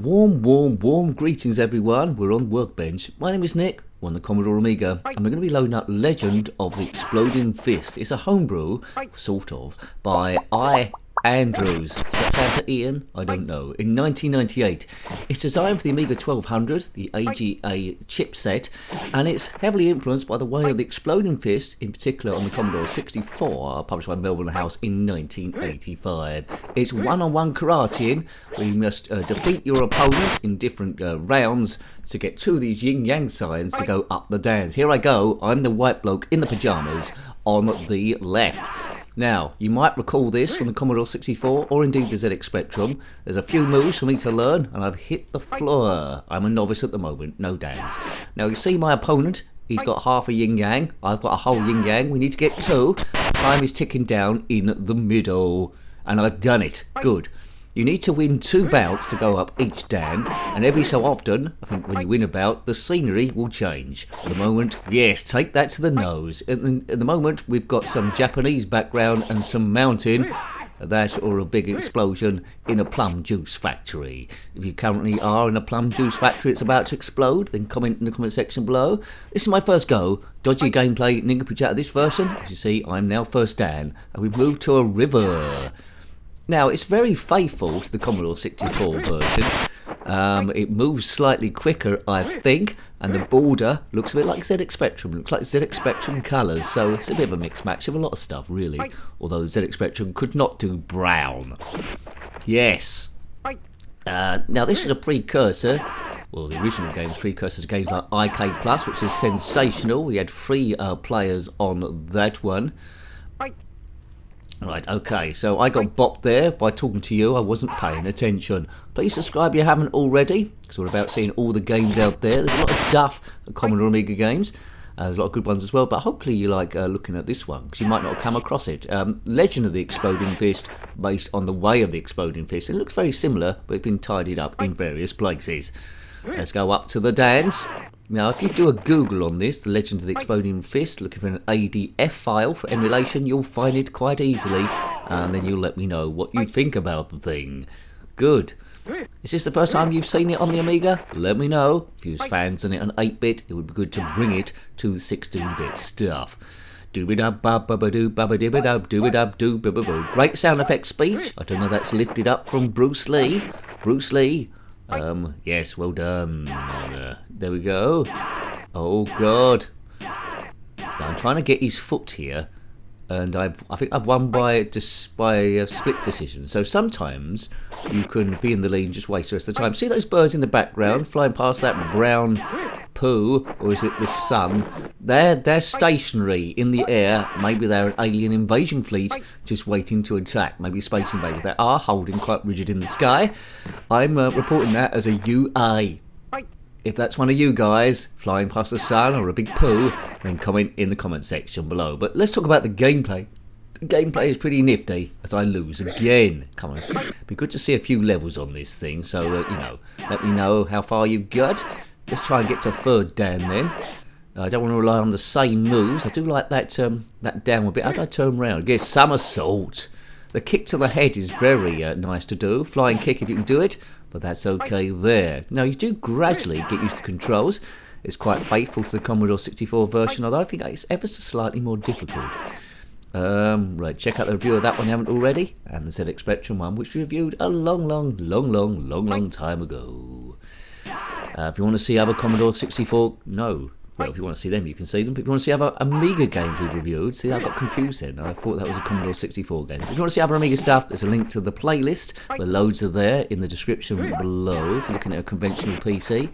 Warm greetings everyone. We're on Workbench. My name is Nick, we're on the Commodore Amiga, and we're going to be loading up Legend of the Exploding Fist. It's a homebrew, sort of, by Andrews. Does that sound to Ian? I don't know. In 1998. It's designed for the Amiga 1200, the AGA chipset, and it's heavily influenced by the way of the Exploding Fist, in particular on the Commodore 64, published by Melbourne House in 1985. It's one-on-one karate, where you must defeat your opponent in different rounds to get two of these yin-yang signs to go up the dance. Here I go. I'm the white bloke in the pyjamas on the left. Now, you might recall this from the Commodore 64 or indeed the ZX Spectrum. There's a few moves for me to learn and I've hit the floor. I'm a novice at the moment, no dance. Now, you see my opponent, he's got half a yin-yang, I've got a whole yin-yang. We need to get two. Time is ticking down in the middle. And I've done it. Good. You need to win two bouts to go up each Dan, and every so often, I think when you win a bout, the scenery will change. At the moment, yes, take that to the nose. At the moment, we've got some Japanese background and some mountain. That or a big explosion in a plum juice factory. If you currently are in a plum juice factory it's about to explode, then comment in the comment section below. This is my first go. Dodgy gameplay, nincompoop out of this version. As you see, I'm now first Dan, and we've moved to a river. Now, it's very faithful to the Commodore 64 version. It moves slightly quicker, I think, and the border looks a bit like ZX Spectrum. It looks like ZX Spectrum colours, so it's a bit of a mixed match of a lot of stuff, really. Although the ZX Spectrum could not do brown. Yes. Now, this is a precursor. Well, the original game's precursor to games like IK Plus, which is sensational. We had 3 players on that one. Right, okay, so I got bopped there by talking to you. I wasn't paying attention. Please subscribe if you haven't already, because we're about seeing all the games out there. There's a lot of duff Commodore Amiga games. There's a lot of good ones as well, but hopefully you like looking at this one, because you might not have come across it. Legend of the Exploding Fist, based on the way of the Exploding Fist. It looks very similar, but it's been tidied up in various places. Let's go up to the dance. Now, if you do a Google on this, the Legend of the Exploding Fist, looking for an ADF file for emulation, you'll find it quite easily, and then you'll let me know what you think about the thing. Good. Is this the first time you've seen it on the Amiga? Let me know. If you're fans on it on 8-bit, it would be good to bring it to 16-bit stuff. Doo-be-dub-ba-ba-ba-doo-ba-ba-dub, great sound effect speech. I don't know if that's lifted up from Bruce Lee. Bruce Lee. Yes, well done. There we go. Oh God. Now, I'm trying to get his foot here, and I think I've won by a split decision. So sometimes you can be in the lead and just waste the rest of the time. See those birds in the background flying past that brown poo, or is it the sun? They're stationary in the air. Maybe they're an alien invasion fleet just waiting to attack. Maybe space invaders. They are holding quite rigid in the sky. I'm reporting that as a UA. If that's one of you guys flying past the sun or a big poo, then comment in the comment section below. But let's talk about the gameplay. The gameplay is pretty nifty as I lose again. Come on, it'd be good to see a few levels on this thing. So you know, let me know how far you got. Let's try and get to third Dan then. I don't want to rely on the same moves. I do like that that downward bit. How do I turn around? Get somersault. The kick to the head is very nice to do. Flying kick if you can do it, but that's okay there. Now, you do gradually get used to controls. It's quite faithful to the Commodore 64 version, although I think it's ever so slightly more difficult. Right, check out the review of that one if you haven't already, and the ZX Spectrum one, which we reviewed a long time ago. If you want to see other Commodore 64, no. Well, if you want to see them, you can see them. But if you want to see other Amiga games we've reviewed, see, I got confused then. I thought that was a Commodore 64 game. If you want to see other Amiga stuff, there's a link to the playlist, where loads are there in the description below, if you're looking at a conventional PC.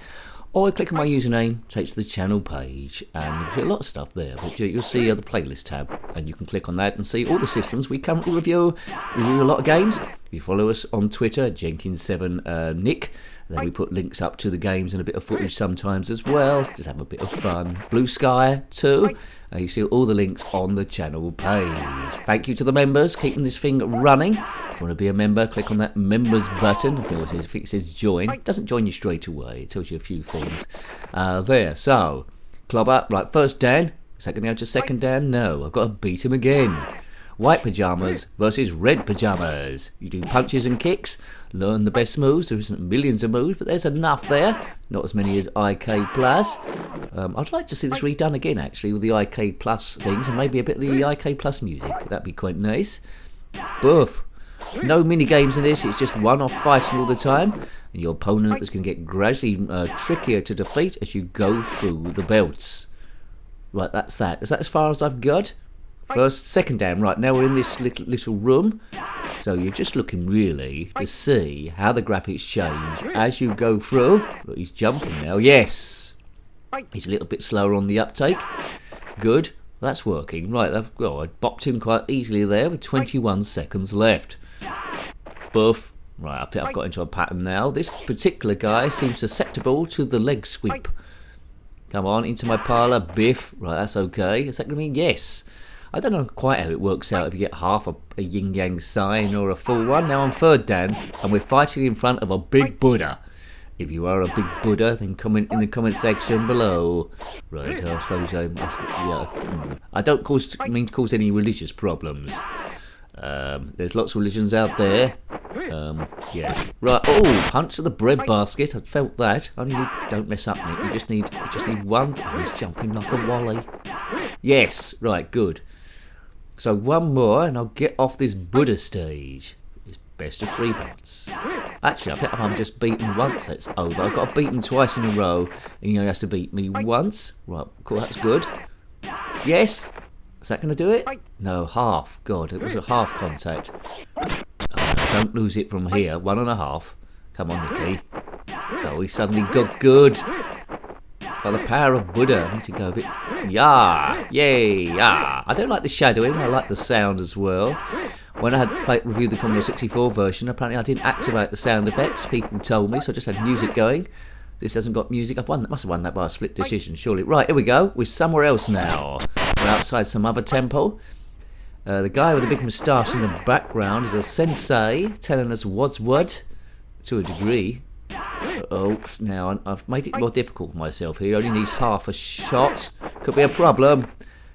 Or click on my username, takes to the channel page, and you'll see a lot of stuff there. But you'll see the playlist tab, and you can click on that and see all the systems we currently review. We review a lot of games. If you follow us on Twitter, Jenkins7Nick, then we put links up to the games and a bit of footage sometimes as well. Just have a bit of fun. Blue Sky too. You see all the links on the channel page. Thank you to the members, keeping this thing running. If you want to be a member, click on that members button. I think it says join. It doesn't join you straight away. It tells you a few things. There. So, club up. Right, first Dan. Is that going to go to second Dan? No, I've got to beat him again. White pajamas versus red pajamas. You do punches and kicks, learn the best moves. There isn't millions of moves, but there's enough there. Not as many as IK Plus. I'd like to see this redone again, actually, with the IK Plus things, and maybe a bit of the IK Plus music. That'd be quite nice. Boof. No mini games in this, it's just one-off fighting all the time, and your opponent is going to get gradually trickier to defeat as you go through the belts. Right, that's that. Is that as far as I've got? First, second down. Right, now we're in this little room, so you're just looking really to see how the graphics change as you go through. Look, he's jumping now. Yes! He's a little bit slower on the uptake. Good. That's working. Right, I bopped him quite easily there with 21 seconds left. Buff. Right, I think I've got into a pattern now. This particular guy seems susceptible to the leg sweep. Come on, into my parlour, biff. Right, that's okay. Is that going to mean yes? I don't know quite how it works out if you get half a yin-yang sign or a full one. Now I'm third down, and we're fighting in front of a big Buddha. If you are a big Buddha, then comment in the comment section below. Right, I suppose I don't mean to cause any religious problems. There's lots of religions out there. Yes. Right. Oh, punch to the bread basket. I felt that. Don't mess up, Nick. You just need one. Oh, he's jumping like a wally. Yes. Right. Good. So one more, and I'll get off this Buddha stage. It's best of 3 bouts. Actually, I think if I'm just beaten once, that's over. I've got to beat him twice in a row, and he has to beat me once. Right. Cool. That's good. Yes. Is that going to do it? No, half. God, it was a half contact. Oh, don't lose it from here. 1.5. Come on, Nicky. Oh, he suddenly got good. By the power of Buddha, I need to go a bit... Yeah! Yay! Yeah! I don't like the shadowing. I like the sound as well. When I had to review the Commodore 64 version, apparently I didn't activate the sound effects. People told me, so I just had music going. This hasn't got music. Must have won that by a split decision, surely. Right, here we go. We're somewhere else now. We're outside some other temple. The guy with the big moustache in the background is a sensei telling us what's what, to a degree. Oh, now I've made it more difficult for myself here. Only needs half a shot. Could be a problem.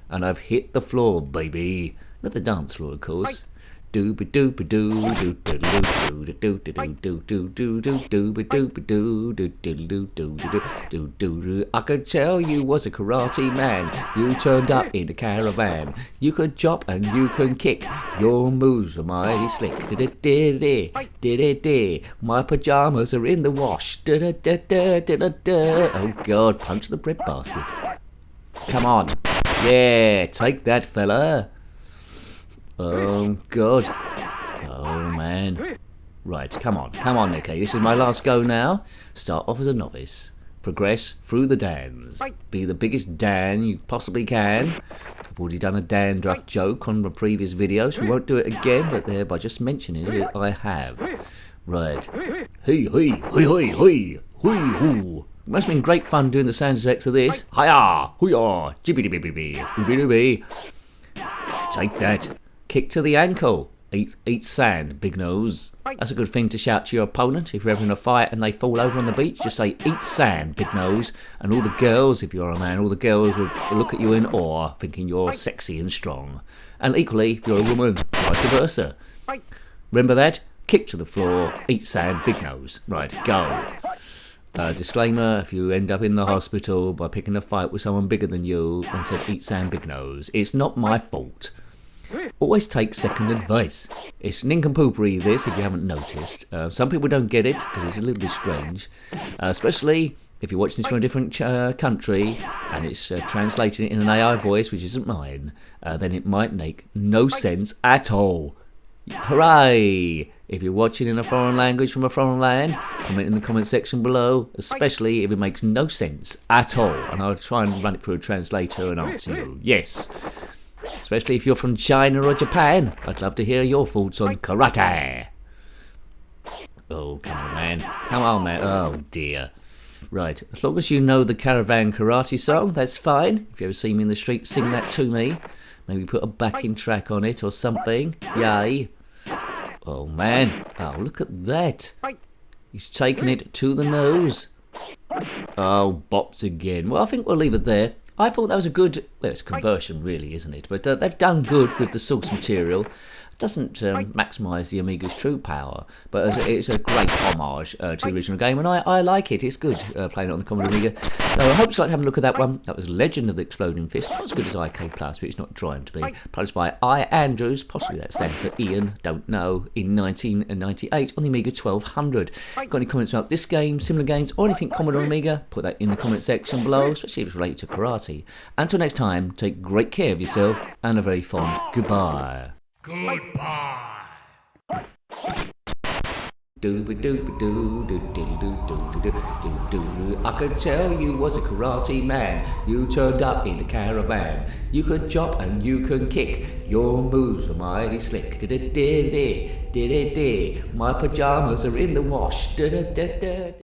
And I've hit the floor, baby. Not the dance floor, of course. Dooba dooba doo doo doo doo doo doo doo doo doo doo dooba dooba doo doo doo doo doo doo doo. I could tell you was a karate man. You turned up in a caravan. You could chop and you can kick. Your moves are mighty slick. My pajamas are in the wash. Oh God! Punch the bread basket. Come on. Yeah, take that, fella. Oh, God. Oh, man. Right, come on, Nicky. This is my last go now. Start off as a novice. Progress through the dans. Be the biggest Dan you possibly can. I've already done a dandruff joke on my previous videos. We won't do it again, but there, by just mentioning it, I have. Right. Hee, hee, hee, hee, hee, hee, hoo. It must have been great fun doing the sound effects of this. Hi-ya, hoo-ya, jibbity-bibby, hoobity-dooby. Take that. Kick to the ankle. Eat sand, big nose. That's a good thing to shout to your opponent. If you're ever in a fight and they fall over on the beach, just say, eat sand, big nose. And all the girls, if you're a man, all the girls will look at you in awe, thinking you're sexy and strong. And equally, if you're a woman, vice versa. Remember that? Kick to the floor, eat sand, big nose. Right, go. Disclaimer, if you end up in the hospital by picking a fight with someone bigger than you and said, eat sand, big nose, it's not my fault. Always take second advice. It's nincompoopery, this, if you haven't noticed. Some people don't get it because it's a little bit strange, especially if you're watching this from a different country and it's translated in an AI voice, which isn't mine. Then it might make no sense at all. Hooray! If you're watching in a foreign language from a foreign land, comment in the comment section below, especially if it makes no sense at all. And I'll try and run it through a translator and answer you. Yes. Especially if you're from China or Japan. I'd love to hear your thoughts on karate. Oh, come on, man. Come on, man. Oh, dear. Right. As long as you know the Caravan Karate song, that's fine. If you ever see me in the street, sing that to me. Maybe put a backing track on it or something. Yay. Oh, man. Oh, look at that. He's taking it to the nose. Oh, bops again. Well, I think we'll leave it there. I thought that was a good, well, it's a conversion really, isn't it? But they've done good with the source material. Doesn't maximise the Amiga's true power, but it's a great homage to the original game, and I like it. It's good playing it on the Commodore Amiga. So I hope you like having a look at that one. That was Legend of the Exploding Fist. Not as good as IK Plus, but it's not trying to be. Published by I. Andrews, possibly that stands for Ian, don't know, in 1998 on the Amiga 1200. Got any comments about this game, similar games, or anything Commodore Amiga? Put that in the comment section below, especially if it's related to karate. Until next time, take great care of yourself, and a very fond goodbye. Goodbye. I could tell you was a karate man. You turned up in a caravan. You could chop and you could kick. Your moves were mighty slick. My pajamas are in the wash.